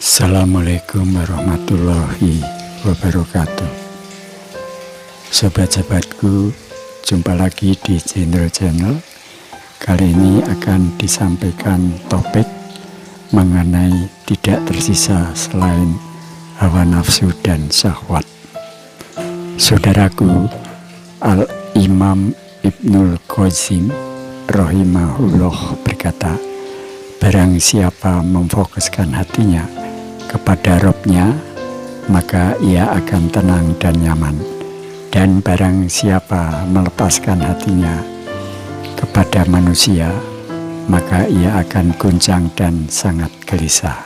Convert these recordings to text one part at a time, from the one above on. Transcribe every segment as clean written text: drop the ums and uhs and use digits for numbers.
Assalamualaikum warahmatullahi wabarakatuh. Sobat-sobatku, jumpa lagi di channel. Kali ini akan disampaikan topik mengenai tidak tersisa selain hawa nafsu dan syahwat. Saudaraku, Al-Imam Ibnul Qayyim rahimahullah berkata, barang siapa memfokuskan hatinya kepada Robnya, maka ia akan tenang dan nyaman. Dan barang siapa melepaskan hatinya kepada manusia, maka ia akan goncang dan sangat gelisah.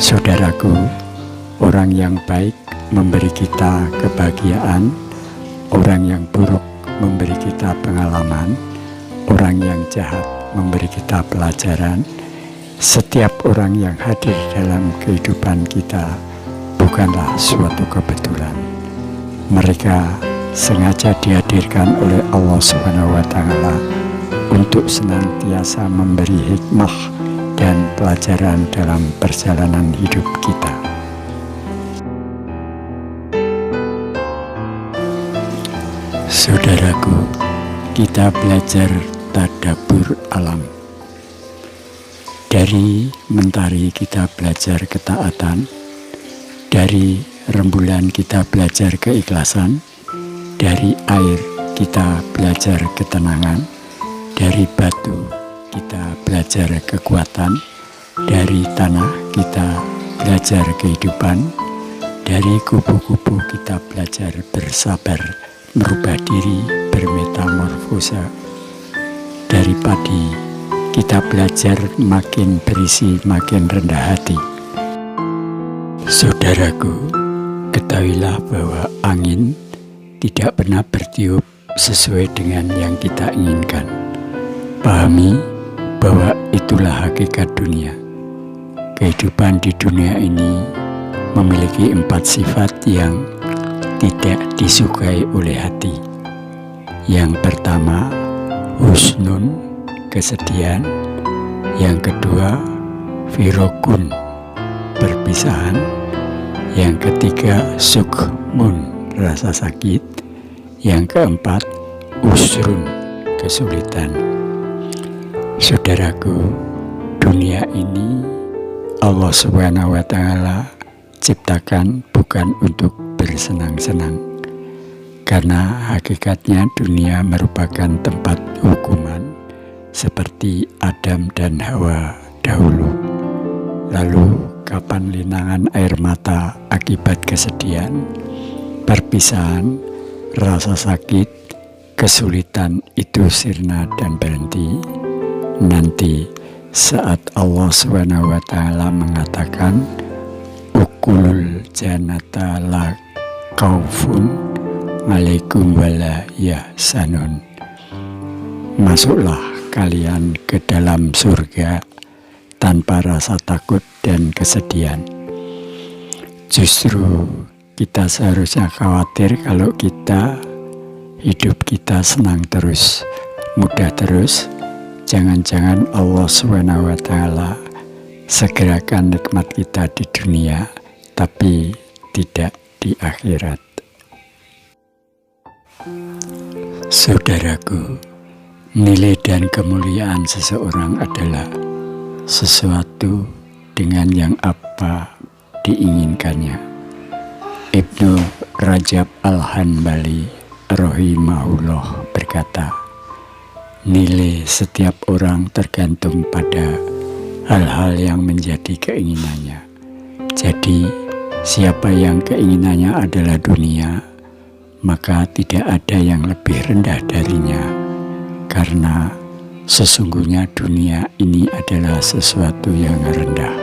Saudaraku, orang yang baik memberi kita kebahagiaan, orang yang buruk memberi kita pengalaman, orang yang jahat memberi kita pelajaran. Setiap orang yang hadir dalam kehidupan kita bukanlah suatu kebetulan. Mereka sengaja dihadirkan oleh Allah SWT untuk senantiasa memberi hikmah dan pelajaran dalam perjalanan hidup kita. Saudaraku, kita belajar tadabbur alam. Dari mentari kita belajar ketaatan, dari rembulan kita belajar keikhlasan, dari air kita belajar ketenangan, dari batu kita belajar kekuatan, dari tanah kita belajar kehidupan, dari kupu-kupu kita belajar bersabar, merubah diri, bermetamorfosa, dari padi kita belajar makin berisi, makin rendah hati. Saudaraku, ketahuilah bahwa angin tidak pernah bertiup sesuai dengan yang kita inginkan. Pahami bahwa itulah hakikat dunia. Kehidupan di dunia ini memiliki 4 sifat yang tidak disukai oleh hati. Yang pertama, husnun, kesedihan. Yang kedua, firokun, perpisahan. Yang ketiga, sukmun, rasa sakit. Yang keempat, usrun, kesulitan. Saudaraku, dunia ini Allah SWT ciptakan bukan untuk bersenang-senang, karena hakikatnya dunia merupakan tempat hukuman seperti Adam dan Hawa dahulu. Lalu kapan linangan air mata akibat kesedihan, perpisahan, rasa sakit, kesulitan itu sirna dan berhenti? Nanti saat Allah SWT mengatakan ukulul janata la kaufun alaikum wala yahsanun, masuklah kalian ke dalam surga tanpa rasa takut dan kesedihan. Justru kita seharusnya khawatir kalau hidup kita senang terus, mudah terus. Jangan-jangan Allah SWT segerakan nikmat kita di dunia, tapi tidak di akhirat. Saudaraku, nilai dan kemuliaan seseorang adalah sesuatu dengan yang apa diinginkannya. Ibnu Rajab Al-Hanbali rahimahullah berkata, nilai setiap orang tergantung pada hal-hal yang menjadi keinginannya. Jadi, siapa yang keinginannya adalah dunia, maka tidak ada yang lebih rendah darinya. Karena sesungguhnya dunia ini adalah sesuatu yang rendah.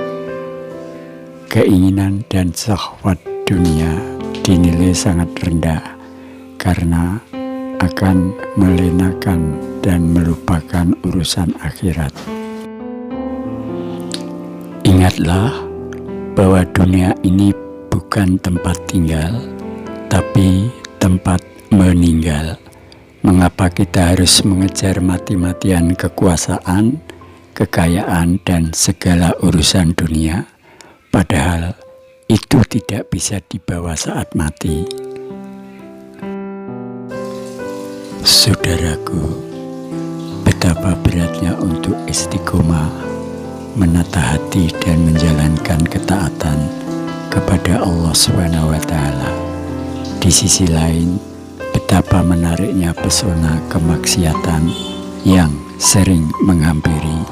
Keinginan dan syahwat dunia dinilai sangat rendah karena akan melenakan dan melupakan urusan akhirat. Ingatlah bahwa dunia ini bukan tempat tinggal, tapi tempat meninggal. Mengapa kita harus mengejar mati-matian kekuasaan, kekayaan, dan segala urusan dunia? padahal itu tidak bisa dibawa saat mati. Saudaraku, betapa beratnya untuk istiqomah, menata hati dan menjalankan ketaatan kepada Allah SWT. Di sisi lain, betapa menariknya pesona kemaksiatan yang sering menghampiri,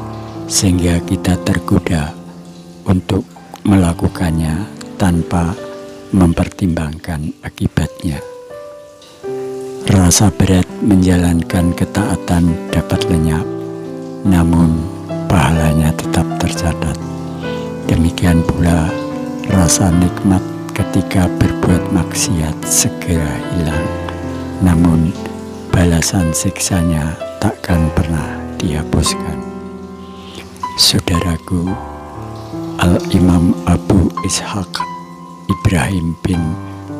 sehingga kita tergoda untuk melakukannya tanpa mempertimbangkan akibatnya. Rasa berat menjalankan ketaatan dapat lenyap, namun pahalanya tetap tercatat. Demikian pula rasa nikmat ketika berbuat maksiat segera hilang, namun balasan siksanya takkan pernah dihapuskan. Saudaraku, Al-Imam Abu Ishaq Ibrahim bin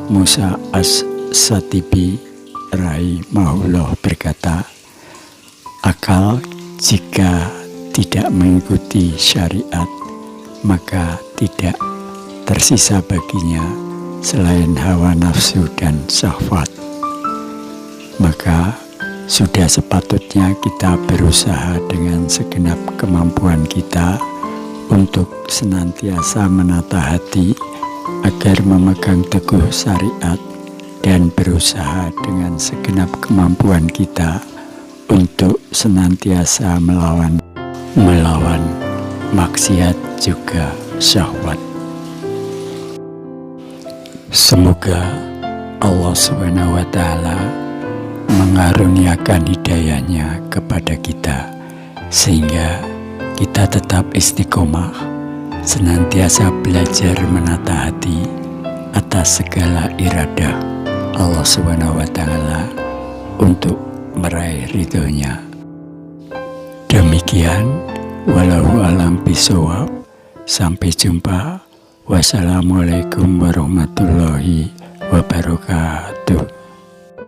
Musa As-Satibi rahimahullah berkata, akal jika tidak mengikuti syariat, maka tidak tersisa baginya selain hawa nafsu dan syahwat. Maka sudah sepatutnya kita berusaha dengan segenap kemampuan kita untuk senantiasa menata hati agar memegang teguh syariat, dan berusaha dengan segenap kemampuan kita untuk senantiasa melawan maksiat juga syahwat. Semoga Allah SWT mengaruniakan hidayahnya kepada kita, sehingga kita tetap istiqomah, senantiasa belajar menata hati atas segala iradah Allah SWT untuk meraih ridhonya. Demikian, wallahu a'lam bishawab. Sampai jumpa. Wassalamualaikum warahmatullahi wabarakatuh.